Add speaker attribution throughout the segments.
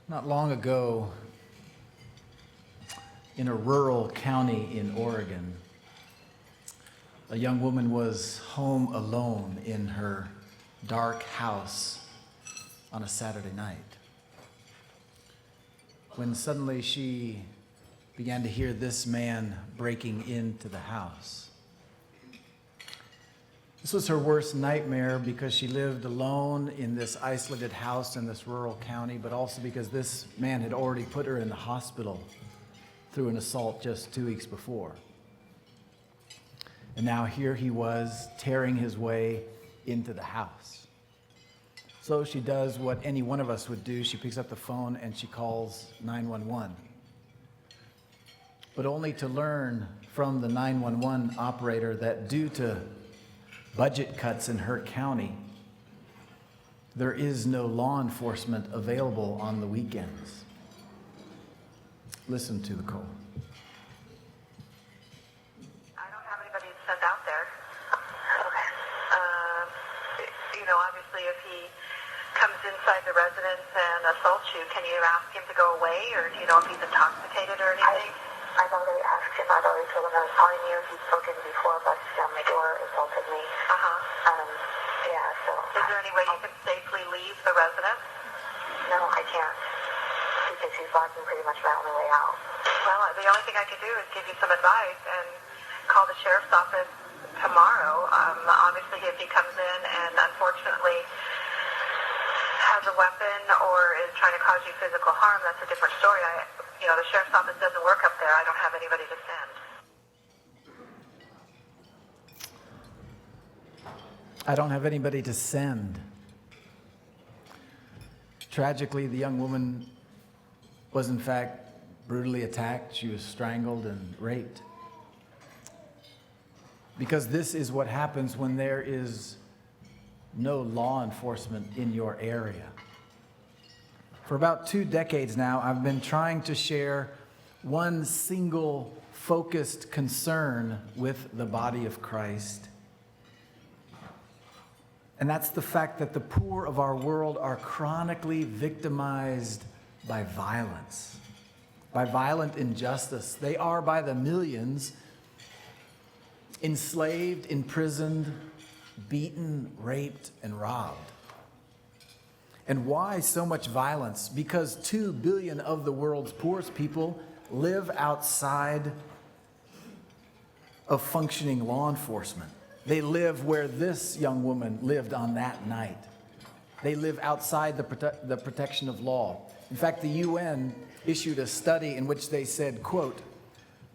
Speaker 1: Not long ago, in a rural county in Oregon, a young woman was home alone in her dark house on a Saturday night, when suddenly she began to hear this man breaking into the house. This was her worst nightmare because she lived alone in this isolated house in this rural county, but also because this man had already put her in the hospital through an assault just 2 weeks before. And now here he was tearing his way into the house. So she does what any one of us would do. She picks up the phone and she calls 911. But only to learn from the 911 operator that due to budget cuts in her county, there is no law enforcement available on the weekends. Listen to the call.
Speaker 2: I don't have anybody to send out there. Okay. Obviously if he comes inside the residence and assaults you, can you ask him to go away, or do you know if he's intoxicated or anything?
Speaker 3: I've already asked him. I've already told him I was calling you. He's spoken before, busted down my door, assaulted me. So.
Speaker 2: Is there any way you can safely leave the residence?
Speaker 3: No, I can't. Because he's blocking pretty much my only way out.
Speaker 2: Well, the only thing I can do is give you some advice and call the sheriff's office tomorrow. Obviously, if he comes in and unfortunately has a weapon or is trying to cause you physical harm, that's a different story. The sheriff's office doesn't work up there. I don't have anybody to send.
Speaker 1: I don't have anybody to send. Tragically, the young woman was in fact brutally attacked. She was strangled and raped. Because this is what happens when there is no law enforcement in your area. For about 2 decades now, I've been trying to share one single focused concern with the body of Christ. And that's the fact that the poor of our world are chronically victimized by violence, by violent injustice. They are by the millions enslaved, imprisoned, beaten, raped, and robbed. And why so much violence? Because 2 billion of the world's poorest people live outside of functioning law enforcement. They live where this young woman lived on that night. They live outside the protection of law. In fact, the UN issued a study in which they said, quote,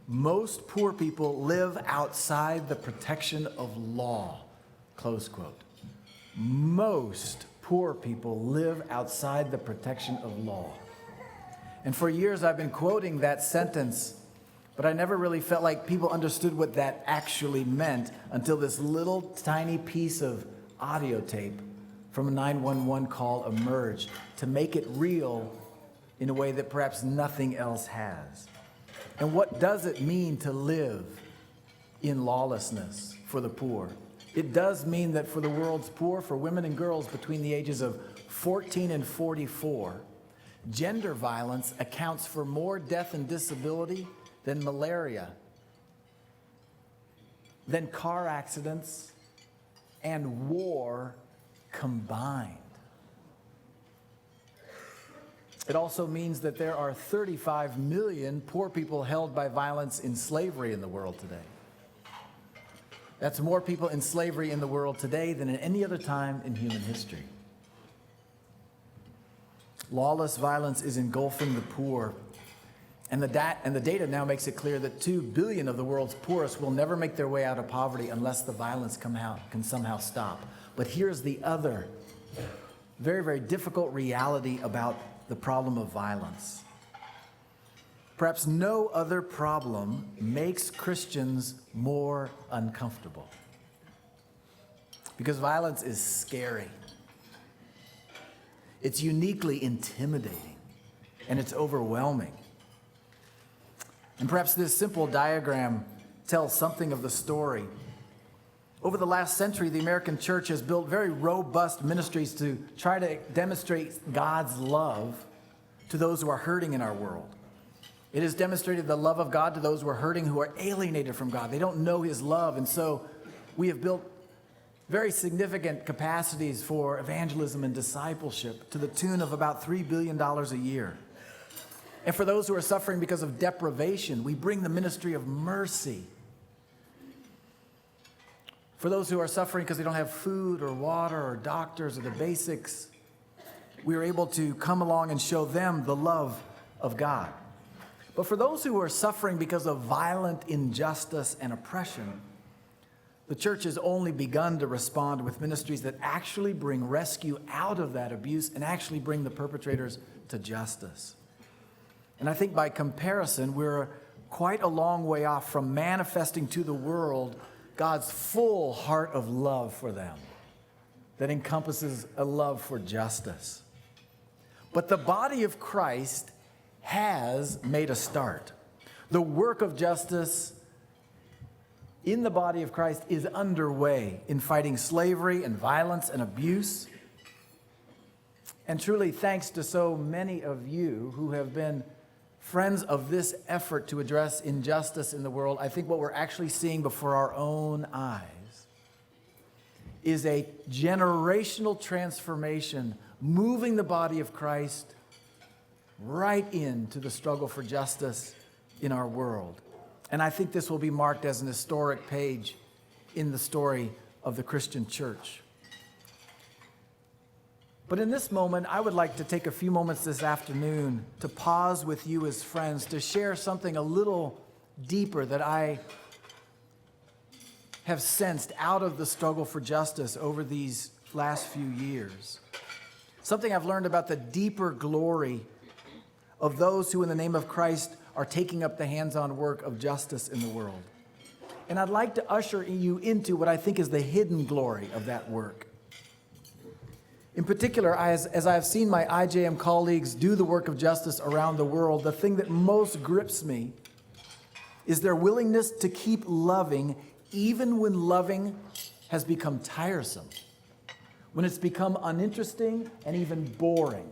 Speaker 1: "Most poor people live outside the protection of law," close quote. Most poor people live outside the protection of law. And for years I've been quoting that sentence, but I never really felt like people understood what that actually meant until this little tiny piece of audio tape from a 911 call emerged to make it real in a way that perhaps nothing else has. And what does it mean to live in lawlessness for the poor? It does mean that for the world's poor, for women and girls between the ages of 14 and 44, gender violence accounts for more death and disability than malaria, than car accidents and war combined. It also means that there are 35 million poor people held by violence in slavery in the world today. That's more people in slavery in the world today than at any other time in human history. Lawless violence is engulfing the poor. And the data now makes it clear that 2 billion of the world's poorest will never make their way out of poverty unless the violence can somehow stop. But here's the other very, very difficult reality about the problem of violence. Perhaps no other problem makes Christians more uncomfortable. Because violence is scary. It's uniquely intimidating, and it's overwhelming. And perhaps this simple diagram tells something of the story. Over the last century, the American church has built very robust ministries to try to demonstrate God's love to those who are hurting in our world. It has demonstrated the love of God to those who are hurting, who are alienated from God. They don't know his love. And so we have built very significant capacities for evangelism and discipleship to the tune of about $3 billion a year. And for those who are suffering because of deprivation, we bring the ministry of mercy. For those who are suffering because they don't have food or water or doctors or the basics, we are able to come along and show them the love of God. But for those who are suffering because of violent injustice and oppression, the church has only begun to respond with ministries that actually bring rescue out of that abuse and actually bring the perpetrators to justice. And I think by comparison, we're quite a long way off from manifesting to the world God's full heart of love for them that encompasses a love for justice. But the body of Christ has made a start. The work of justice in the body of Christ is underway in fighting slavery and violence and abuse. And truly, thanks to so many of you who have been friends of this effort to address injustice in the world, I think what we're actually seeing before our own eyes is a generational transformation moving the body of Christ right into the struggle for justice in our world. And I think this will be marked as an historic page in the story of the Christian church. But in this moment, I would like to take a few moments this afternoon to pause with you as friends to share something a little deeper that I have sensed out of the struggle for justice over these last few years. Something I've learned about the deeper glory of those who in the name of Christ are taking up the hands-on work of justice in the world. And I'd like to usher you into what I think is the hidden glory of that work. In particular, as I have seen my IJM colleagues do the work of justice around the world, the thing that most grips me is their willingness to keep loving even when loving has become tiresome, when it's become uninteresting and even boring.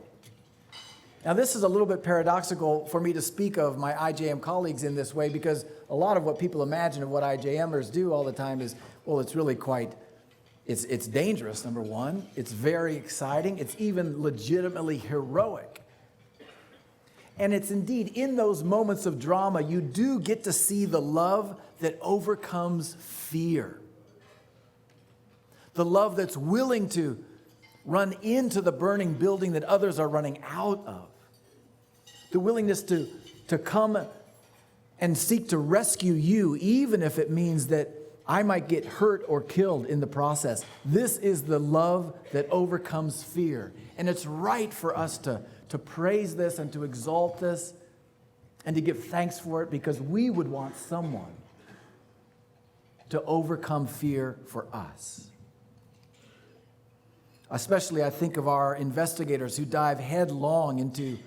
Speaker 1: Now, this is a little bit paradoxical for me to speak of my IJM colleagues in this way, because a lot of what people imagine of what IJMers do all the time is, well, it's really quite, it's dangerous, number one. It's very exciting. It's even legitimately heroic. And it's indeed in those moments of drama, you do get to see the love that overcomes fear. The love that's willing to run into the burning building that others are running out of. The willingness to come and seek to rescue you, even if it means that I might get hurt or killed in the process. This is the love that overcomes fear. And it's right for us to praise this and to exalt this and to give thanks for it, because we would want someone to overcome fear for us. Especially, I think of our investigators who dive headlong into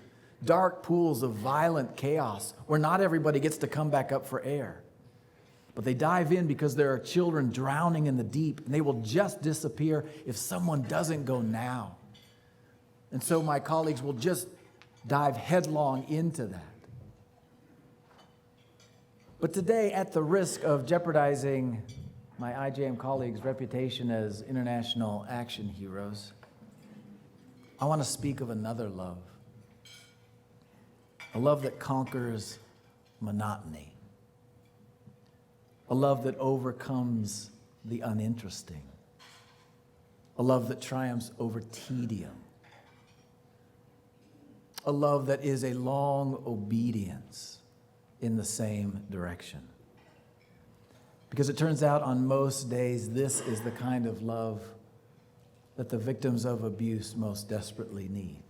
Speaker 1: dark pools of violent chaos where not everybody gets to come back up for air. But they dive in because there are children drowning in the deep, and they will just disappear if someone doesn't go now. And so my colleagues will just dive headlong into that. But today, at the risk of jeopardizing my IJM colleagues' reputation as international action heroes, I want to speak of another love. A love that conquers monotony. A love that overcomes the uninteresting. A love that triumphs over tedium. A love that is a long obedience in the same direction. Because it turns out on most days, this is the kind of love that the victims of abuse most desperately need.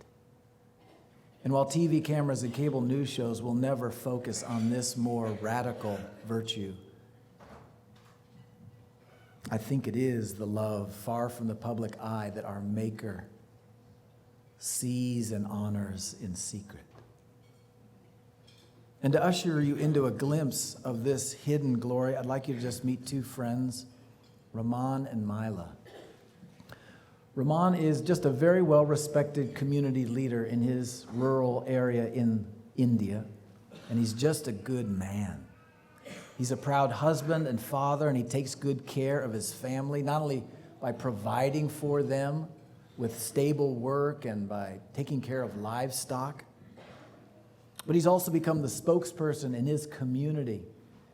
Speaker 1: And while TV cameras and cable news shows will never focus on this more radical virtue, I think it is the love far from the public eye that our Maker sees and honors in secret. And to usher you into a glimpse of this hidden glory, I'd like you to just meet two friends, Ramon and Mila. Ramon and Mila, Rahman is just a very well-respected community leader in his rural area in India, and he's just a good man. He's a proud husband and father, and he takes good care of his family, not only by providing for them with stable work and by taking care of livestock, but he's also become the spokesperson in his community.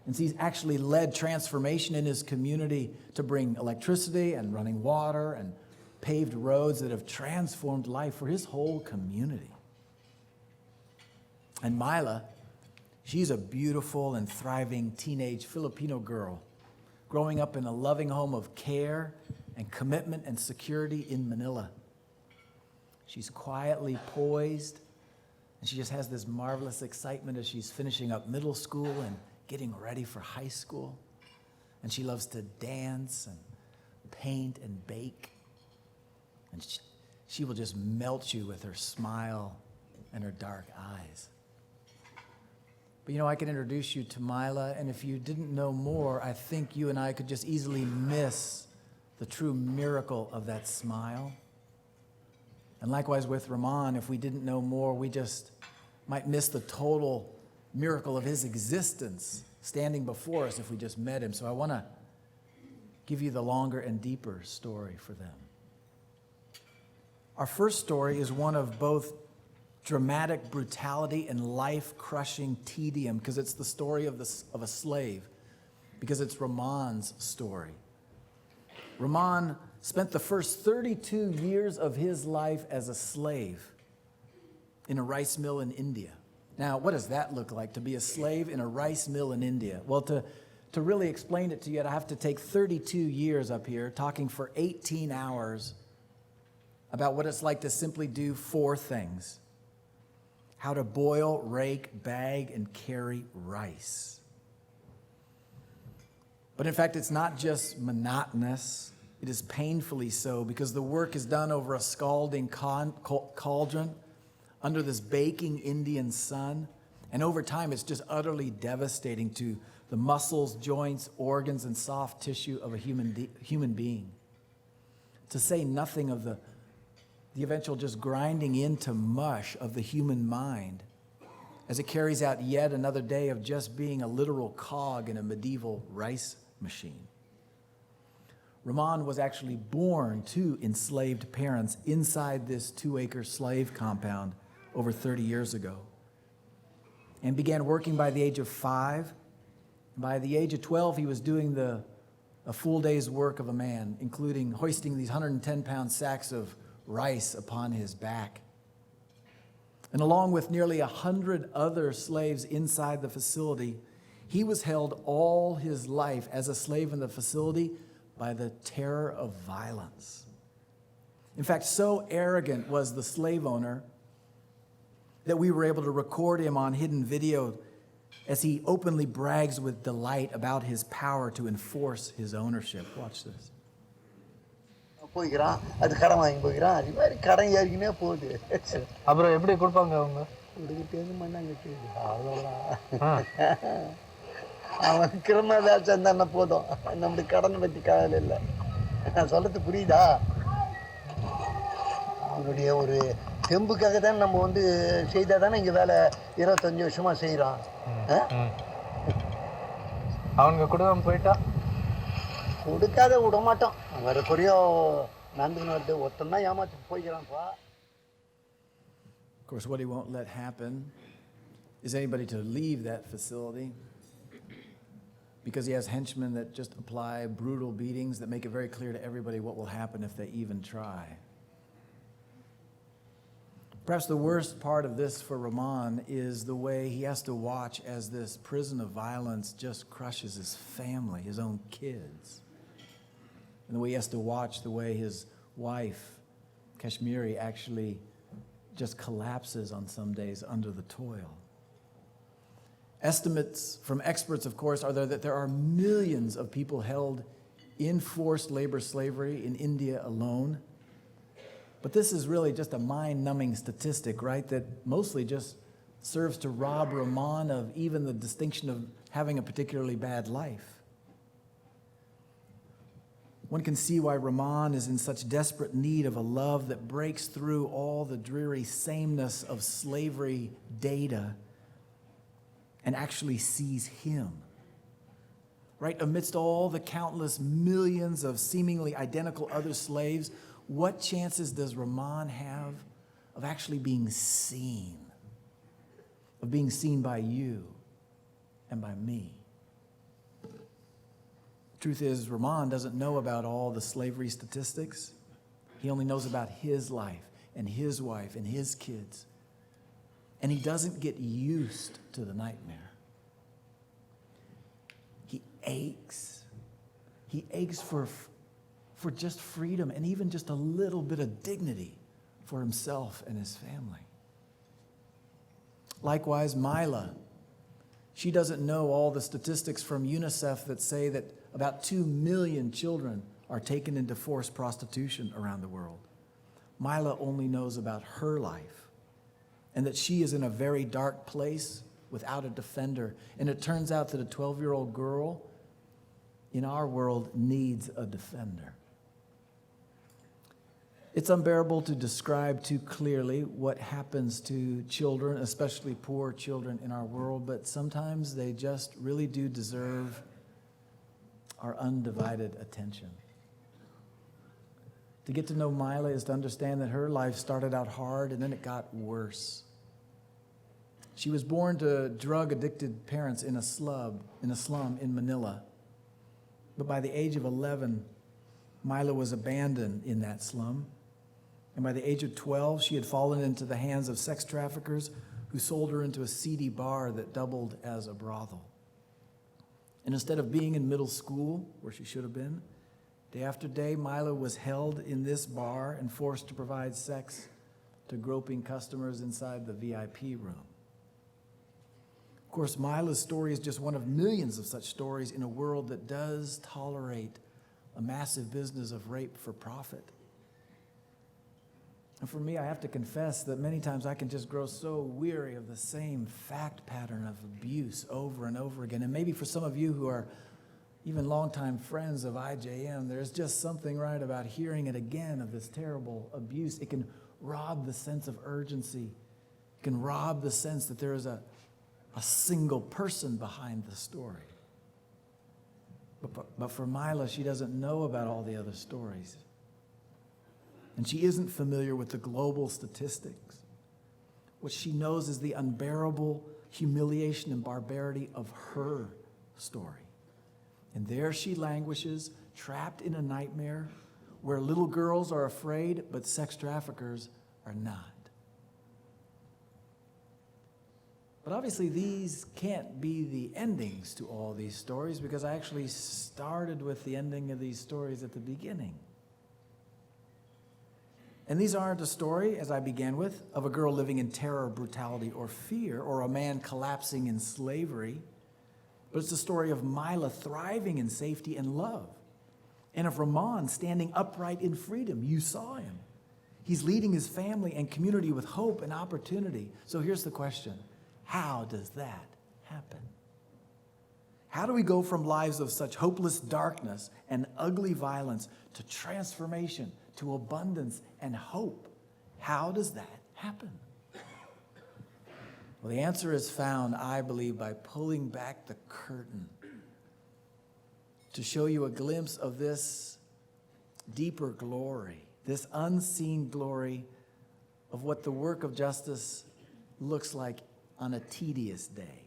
Speaker 1: And so he's actually led transformation in his community to bring electricity and running water and paved roads that have transformed life for his whole community. And Mila, she's a beautiful and thriving teenage Filipino girl growing up in a loving home of care and commitment and security in Manila. She's quietly poised, and she just has this marvelous excitement as she's finishing up middle school and getting ready for high school. And she loves to dance and paint and bake. And she will just melt you with her smile and her dark eyes. But I can introduce you to Mila, and if you didn't know more, I think you and I could just easily miss the true miracle of that smile. And likewise with Rahman, if we didn't know more, we just might miss the total miracle of his existence standing before us if we just met him. So I want to give you the longer and deeper story for them. Our first story is one of both dramatic brutality and life-crushing tedium, because it's the story of a slave, because it's Rahman's story. Rahman spent the first 32 years of his life as a slave in a rice mill in India. Now, what does that look like, to be a slave in a rice mill in India? Well, to really explain it to you, I have to take 32 years up here, talking for 18 hours about what it's like to simply do 4 things: how to boil, rake, bag, and carry rice. But in fact, it's not just monotonous. It is painfully so, because the work is done over a scalding cauldron under this baking Indian sun. And over time, it's just utterly devastating to the muscles, joints, organs, and soft tissue of a human being. To say nothing of the eventual just grinding into mush of the human mind as it carries out yet another day of just being a literal cog in a medieval rice machine. Rahman was actually born to enslaved parents inside this 2-acre slave compound over 30 years ago, and began working by the age of 5. By the age of 12, he was doing a full day's work of a man, including hoisting these 110-pound sacks of rice upon his back. And along with nearly 100 other slaves inside the facility, he was held all his life as a slave in the facility by the terror of violence. In fact, so arrogant was the slave owner that we were able to record him on hidden video as he openly brags with delight about his power to enforce his ownership. Watch this.
Speaker 4: போய்க்கிறான், அது கடன் வாங்கி போய்க்கிறான், அது மாதிரி கடன் ஏறிக்கினே போகுது.
Speaker 5: அப்புறம் எப்படி கொடுப்பாங்க அவங்க?
Speaker 4: கொடுக்கிட்டேன்னு மண்ணாங்க. அவ்வளோதான். அவன் கிரிமினல் வேலை செஞ்சான்னா போதும், நம்மளுக்கு கடனை பற்றி கவலை இல்லை. நான் சொல்றது புரியுதா? அவனுடைய ஒரு தெம்புக்காக தான் நம்ம செய்தால் தானே இங்கே வேலை 25 வருஷமாக செய்கிறோம்.
Speaker 5: அவங்க கொடுக்காம போயிட்டா
Speaker 4: கொடுக்காத விட மாட்டோம். வேறு குறையோ நடந்துன்னு வருது, ஒருத்தன் தான் ஏமாற்றிட்டு போய்க்கிறான்ப்பா.
Speaker 1: Of course, what he won't let happen is anybody to leave that facility, because he has henchmen that just apply brutal beatings that make it very clear to everybody what will happen if they even try. Perhaps the worst part of this for Rahman is the way he has to watch as this prison of violence just crushes his family, his own kids. And the way he has to watch the way his wife, Kashmiri, actually just collapses on some days under the toil. Estimates from experts, of course, are that there are millions of people held in forced labor slavery in India alone. But this is really just a mind-numbing statistic, right, that mostly just serves to rob Rahman of even the distinction of having a particularly bad life. One can see why Rahman is in such desperate need of a love that breaks through all the dreary sameness of slavery data and actually sees him. Right? Amidst all the countless millions of seemingly identical other slaves, what chances does Rahman have of actually being seen? Of being seen by you and by me? Truth is, Rahman doesn't know about all the slavery statistics. He only knows about his life and his wife and his kids. And he doesn't get used to the nightmare. He aches. He aches for just freedom and even just a little bit of dignity for himself and his family. Likewise, Mila, she doesn't know all the statistics from UNICEF that say that about 2 million children are taken into forced prostitution around the world. Mila only knows about her life and that she is in a very dark place without a defender. And it turns out that a 12-year-old girl in our world needs a defender. It's unbearable to describe too clearly what happens to children, especially poor children in our world, but sometimes they just really do deserve our undivided attention. To get to know Mila is to understand that her life started out hard and then it got worse. She was born to drug-addicted parents in a slum in Manila. But by the age of 11, Mila was abandoned in that slum. And by the age of 12, she had fallen into the hands of sex traffickers who sold her into a seedy bar that doubled as a brothel. And instead of being in middle school, where she should have been, day after day, Mila was held in this bar and forced to provide sex to groping customers inside the VIP room. Of course, Mila's story is just one of millions of such stories in a world that does tolerate a massive business of rape for profit. And for me, I have to confess that many times I can just grow so weary of the same fact pattern of abuse over and over again. And maybe for some of you who are even longtime friends of IJM, there's just something right about hearing it again of this terrible abuse. It can rob the sense of urgency. It can rob the sense that there is a single person behind the story. But for Mila, she doesn't know about all the other stories. And she isn't familiar with the global statistics. What she knows is the unbearable humiliation and barbarity of her story. And there she languishes, trapped in a nightmare where little girls are afraid, but sex traffickers are not. But obviously these can't be the endings to all these stories, because I actually started with the ending of these stories at the beginning. And these aren't a story, as I began with, of a girl living in terror, brutality, or fear, or a man collapsing in slavery, but it's a story of Mila thriving in safety and love, and of Rahman standing upright in freedom. You saw him. He's leading his family and community with hope and opportunity. So here's the question: how does that happen? How do we go from lives of such hopeless darkness and ugly violence to transformation, to abundance and hope? How does that happen? Well, the answer is found, I believe, by pulling back the curtain to show you a glimpse of this deeper glory, this unseen glory of what the work of justice looks like on a tedious day.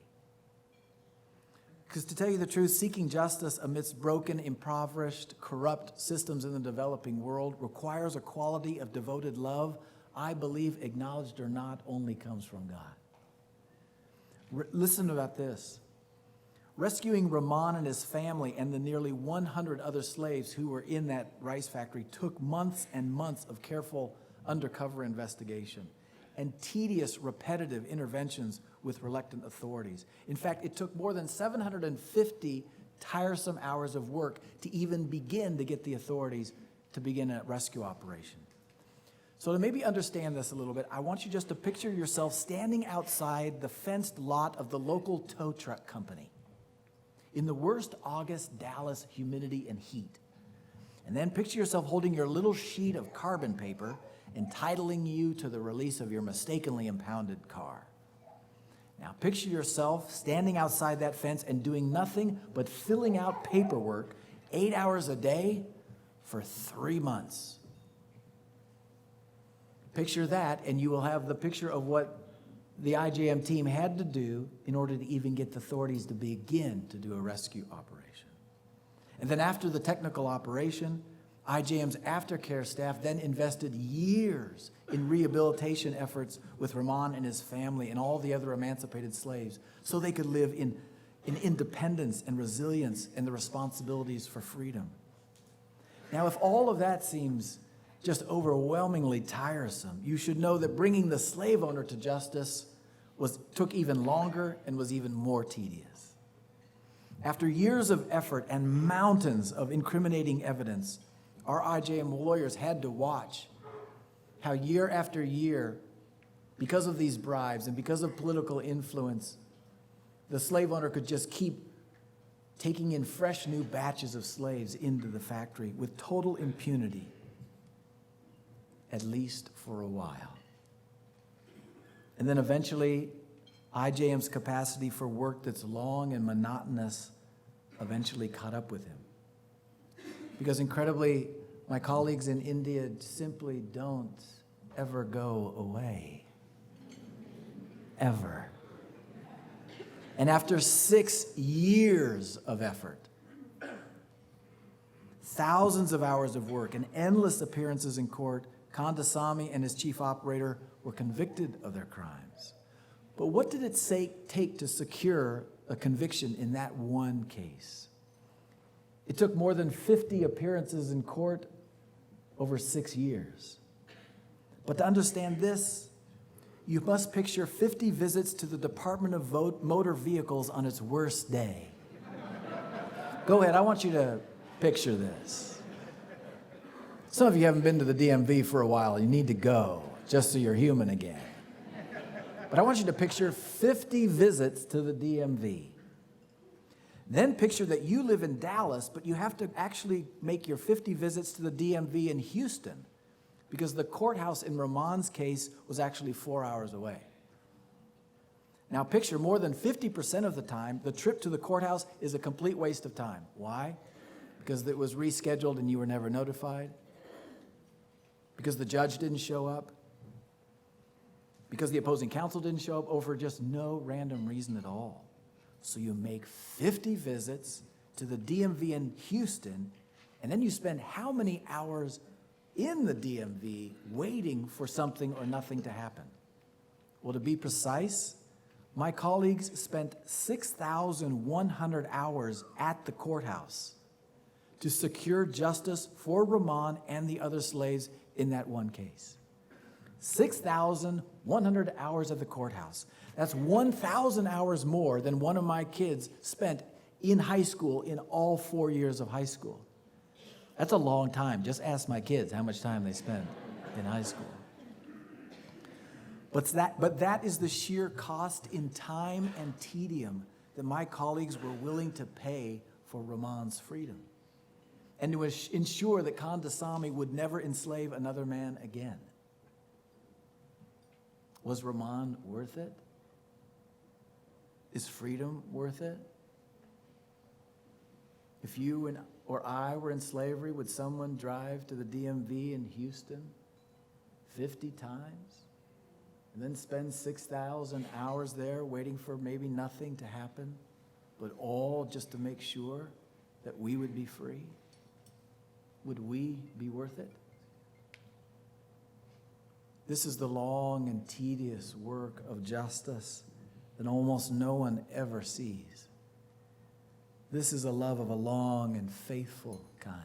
Speaker 1: Because to tell you the truth, seeking justice amidst broken, impoverished, corrupt systems in the developing world requires a quality of devoted love, I believe, acknowledged or not, only comes from God. Listen about this. Rescuing Rahman and his family and the nearly 100 other slaves who were in that rice factory took months and months of careful undercover investigation and tedious, repetitive interventions with reluctant authorities. In fact, it took more than 750 tiresome hours of work to even begin to get the authorities to begin a rescue operation. So to maybe understand this a little bit, I want you just to picture yourself standing outside the fenced lot of the local tow truck company in the worst August Dallas humidity and heat. And then picture yourself holding your little sheet of carbon paper entitling you to the release of your mistakenly impounded car. Now picture yourself standing outside that fence and doing nothing but filling out paperwork 8 hours a day for 3 months. Picture that, and you will have the picture of what the IJM team had to do in order to even get the authorities to begin to do a rescue operation. And then after the technical operation, IJM's aftercare staff then invested years in rehabilitation efforts with Rahman and his family and all the other emancipated slaves so they could live in independence and resilience and the responsibilities for freedom. Now, if all of that seems just overwhelmingly tiresome, you should know that bringing the slave owner to justice took even longer and was even more tedious. After years of effort and mountains of incriminating evidence, our IJM lawyers had to watch how year after year, because of these bribes and because of political influence, the slave owner could just keep taking in fresh new batches of slaves into the factory with total impunity, at least for a while. And then eventually, IJM's capacity for work that's long and monotonous eventually caught up with him. Because incredibly, my colleagues in India simply don't ever go away. Ever. And after 6 years of effort, thousands of hours of work, and endless appearances in court, Kandasamy and his chief operator were convicted of their crimes. But what did it take to secure a conviction in that one case? It took more than 50 appearances in court over 6 years. But to understand this, you must picture 50 visits to the Department of Motor Vehicles on its worst day. Go ahead, I want you to picture this. Some of you haven't been to the DMV for a while. You need to go, just so you're human again. But I want you to picture 50 visits to the DMV. Then picture that you live in Dallas, but you have to actually make your 50 visits to the DMV in Houston because the courthouse in Rahman's case was actually 4 hours away. Now picture more than 50% of the time, the trip to the courthouse is a complete waste of time. Why? Because it was rescheduled and you were never notified. Because the judge didn't show up. Because the opposing counsel didn't show up, or for just no random reason at all. So you make 50 visits to the DMV in Houston, and then you spend how many hours in the DMV waiting for something or nothing to happen? Well, to be precise, my colleagues spent 6,100 hours at the courthouse to secure justice for Rahman and the other slaves in that one case. 6,100 hours at the courthouse. That's 1,000 hours more than one of my kids spent in high school in all 4 years of high school. That's a long time. Just ask my kids how much time they spend in high school. But that is the sheer cost in time and tedium that my colleagues were willing to pay for Rahman's freedom, and to ensure that Kandasamy would never enslave another man again. Was Rahman worth it? Is freedom worth it? If you or I were in slavery, would someone drive to the DMV in Houston 50 times and then spend 6,000 hours there waiting for maybe nothing to happen, but all just to make sure that we would be free? Would we be worth it? This is the long and tedious work of justice that almost no one ever sees. This is a love of a long and faithful kind.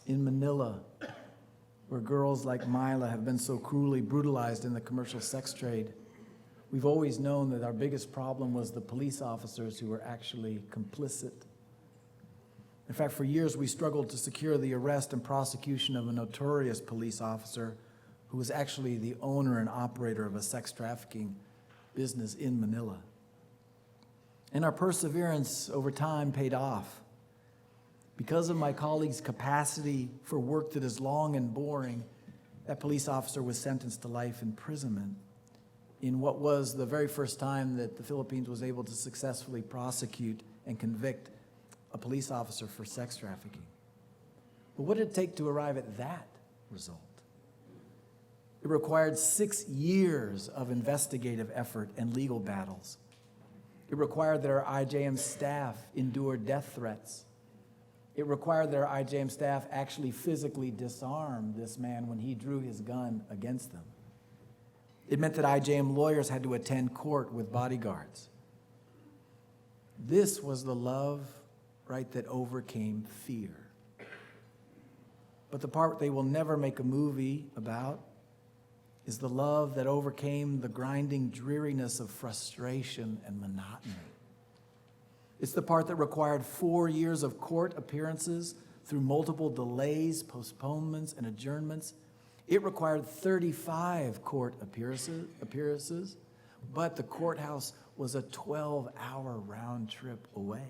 Speaker 1: In Manila, where girls like Mila have been so cruelly brutalized in the commercial sex trade, we've always known that our biggest problem was the police officers who were actually complicit. In fact, for years we struggled to secure the arrest and prosecution of a notorious police officer who was actually the owner and operator of a sex trafficking business in Manila. And our perseverance over time paid off. Because of my colleague's capacity for work that is long and boring, that police officer was sentenced to life imprisonment in what was the very first time that the Philippines was able to successfully prosecute and convict a police officer for sex trafficking. But what did it take to arrive at that result? It required 6 years of investigative effort and legal battles. It required that our IJM staff endure death threats. It required that our IJM staff actually physically disarm this man when he drew his gun against them. It meant that IJM lawyers had to attend court with bodyguards. This was the love, right, that overcame fear. But the part they will never make a movie about is the love that overcame the grinding dreariness of frustration and monotony. It's the part that required 4 years of court appearances through multiple delays, postponements, and adjournments. It required 35 court appearances, but the courthouse was a 12-hour round trip away.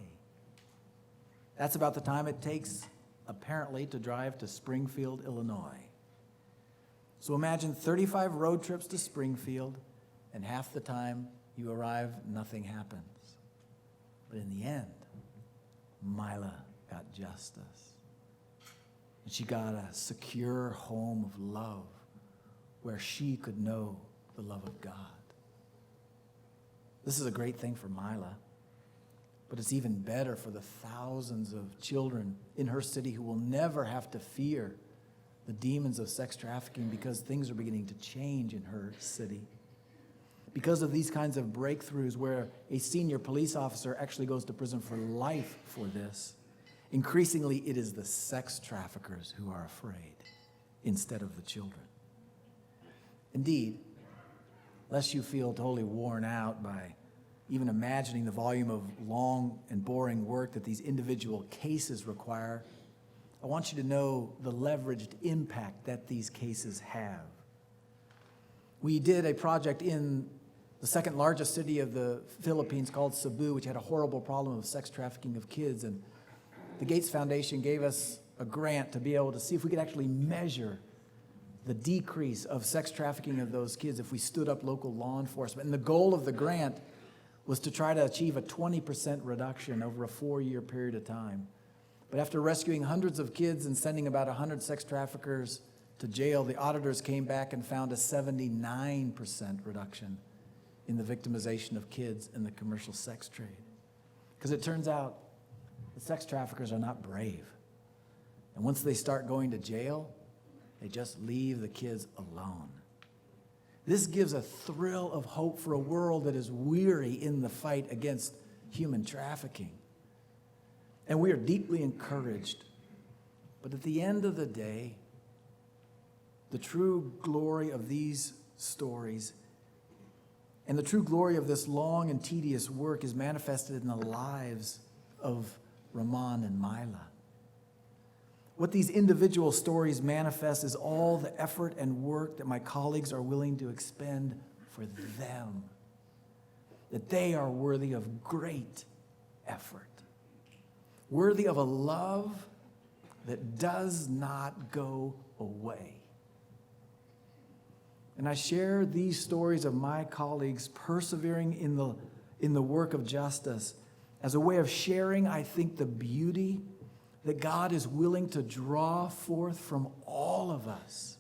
Speaker 1: That's about the time it takes, apparently, to drive to Springfield, Illinois. So imagine 35 road trips to Springfield, and half the time you arrive, nothing happens. But in the end, Mila got justice. And she got a secure home of love where she could know the love of God. This is a great thing for Mila, but it's even better for the thousands of children in her city who will never have to fear the demons of sex trafficking because things are beginning to change in her city. Because of these kinds of breakthroughs where a senior police officer actually goes to prison for life for this, increasingly it is the sex traffickers who are afraid instead of the children. Indeed, lest you feel totally worn out by even imagining the volume of long and boring work that these individual cases require, I want you to know the leveraged impact that these cases have. We did a project in the second largest city of the Philippines called Cebu, which had a horrible problem of sex trafficking of kids. And the Gates Foundation gave us a grant to be able to see if we could actually measure the decrease of sex trafficking of those kids if we stood up local law enforcement. And the goal of the grant was to try to achieve a 20% reduction over a 4-year period of time. But after rescuing hundreds of kids and sending about 100 sex traffickers to jail, the auditors came back and found a 79% reduction in the victimization of kids in the commercial sex trade. Because it turns out the sex traffickers are not brave. And once they start going to jail, they just leave the kids alone. This gives a thrill of hope for a world that is weary in the fight against human trafficking. And we are deeply encouraged. But at the end of the day, the true glory of these stories and the true glory of this long and tedious work is manifested in the lives of Ramon and Mila. What these individual stories manifest is all the effort and work that my colleagues are willing to expend for them, that they are worthy of great effort, worthy of a love that does not go away. And I share these stories of my colleagues persevering in the work of justice as a way of sharing, I think, the beauty that God is willing to draw forth from all of us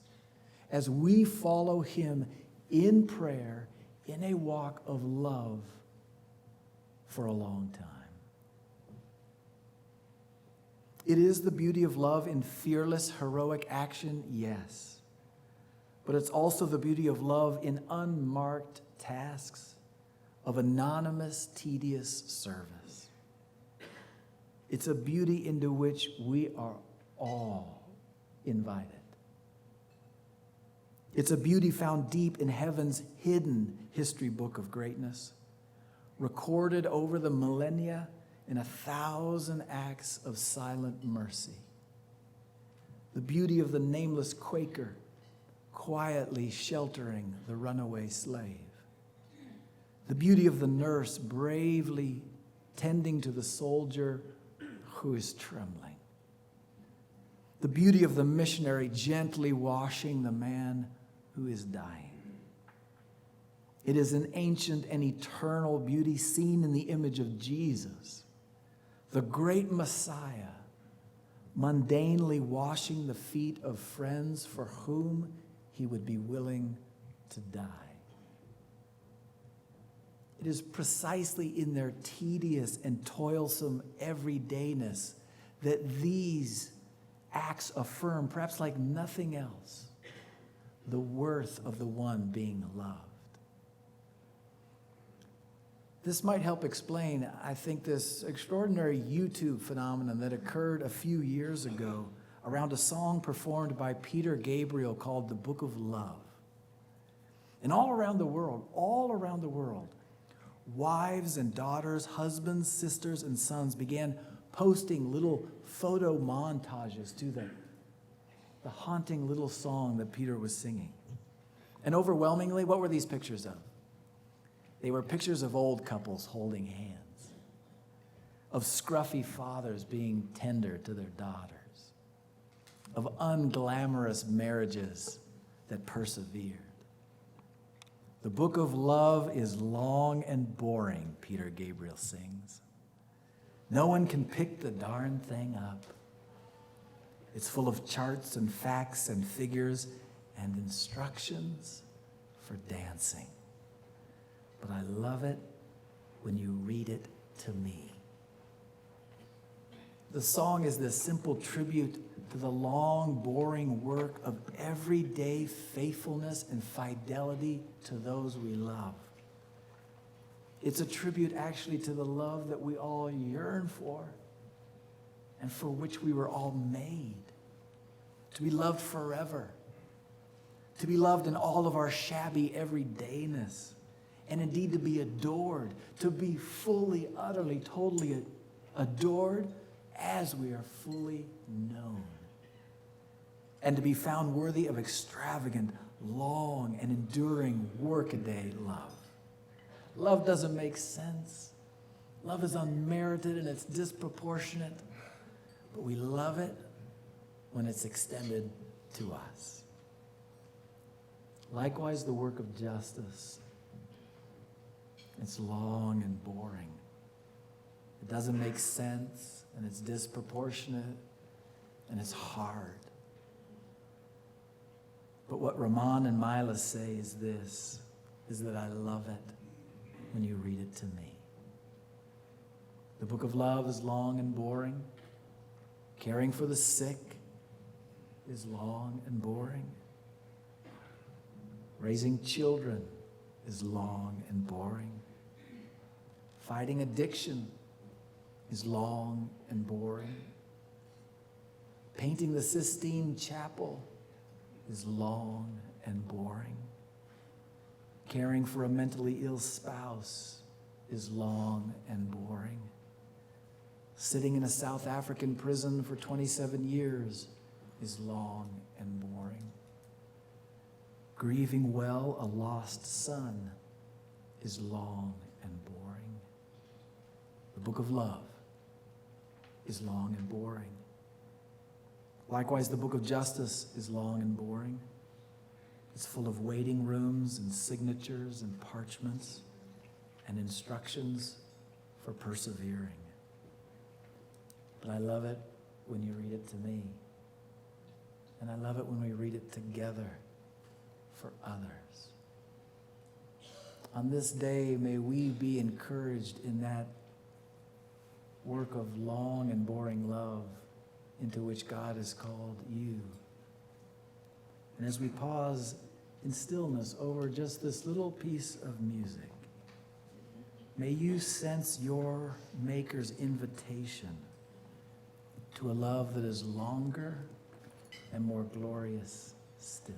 Speaker 1: as we follow him in prayer, in a walk of love for a long time. It is the beauty of love in fearless, heroic action, yes. But it's also the beauty of love in unmarked tasks of anonymous, tedious service. It's a beauty into which we are all invited. It's a beauty found deep in heaven's hidden history book of greatness, recorded over the millennia in 1,000 acts of silent mercy. The beauty of the nameless Quaker quietly sheltering the runaway slave. The beauty of the nurse bravely tending to the soldier who is trembling. The beauty of the missionary gently washing the man who is dying. It is an ancient and eternal beauty seen in the image of Jesus, the great Messiah, mundanely washing the feet of friends for whom he would be willing to die. It is precisely in their tedious and toilsome everydayness that these acts affirm, perhaps like nothing else, the worth of the one being loved. This might help explain, I think, this extraordinary YouTube phenomenon that occurred a few years ago around a song performed by Peter Gabriel called The Book of Love. And all around the world, wives and daughters, husbands, sisters, and sons began posting little photo montages to the haunting little song that Peter was singing. And overwhelmingly, what were these pictures of? They were pictures of old couples holding hands, of scruffy fathers being tender to their daughters, of unglamorous marriages that persevered. The book of love is long and boring, Peter Gabriel sings. No one can pick the darn thing up. It's full of charts and facts and figures and instructions for dancing. But I love it when you read it to me. The song is this simple tribute to the long, boring work of everyday faithfulness and fidelity to those we love. It's a tribute actually to the love that we all yearn for and for which we were all made. To be loved forever. To be loved in all of our shabby everydayness. And indeed to be adored. To be fully, utterly, totally adored as we are fully known. And to be found worthy of extravagant, long, and enduring workaday love. Love doesn't make sense. Love is unmerited and it's disproportionate. But we love it when it's extended to us. Likewise, the work of justice. It's long and boring. It doesn't make sense, and it's disproportionate, and it's hard. But what Ramon and Mila say is this, is that I love it when you read it to me. The book of love is long and boring. Caring for the sick is long and boring. Raising children is long and boring. Fighting addiction is long and boring. Painting the Sistine Chapel is long and boring. Caring for a mentally ill spouse is long and boring. Sitting in a South African prison for 27 years is long and boring. Grieving well a lost son is long and boring. The book of love is long and boring. Likewise, the book of justice is long and boring. It's full of waiting rooms and signatures and parchments and instructions for persevering. But I love it when you read it to me. And I love it when we read it together for others. On this day, may we be encouraged in that work of long and boring love into which God has called you. And as we pause in stillness over just this little piece of music, may you sense your Maker's invitation to a love that is longer and more glorious still.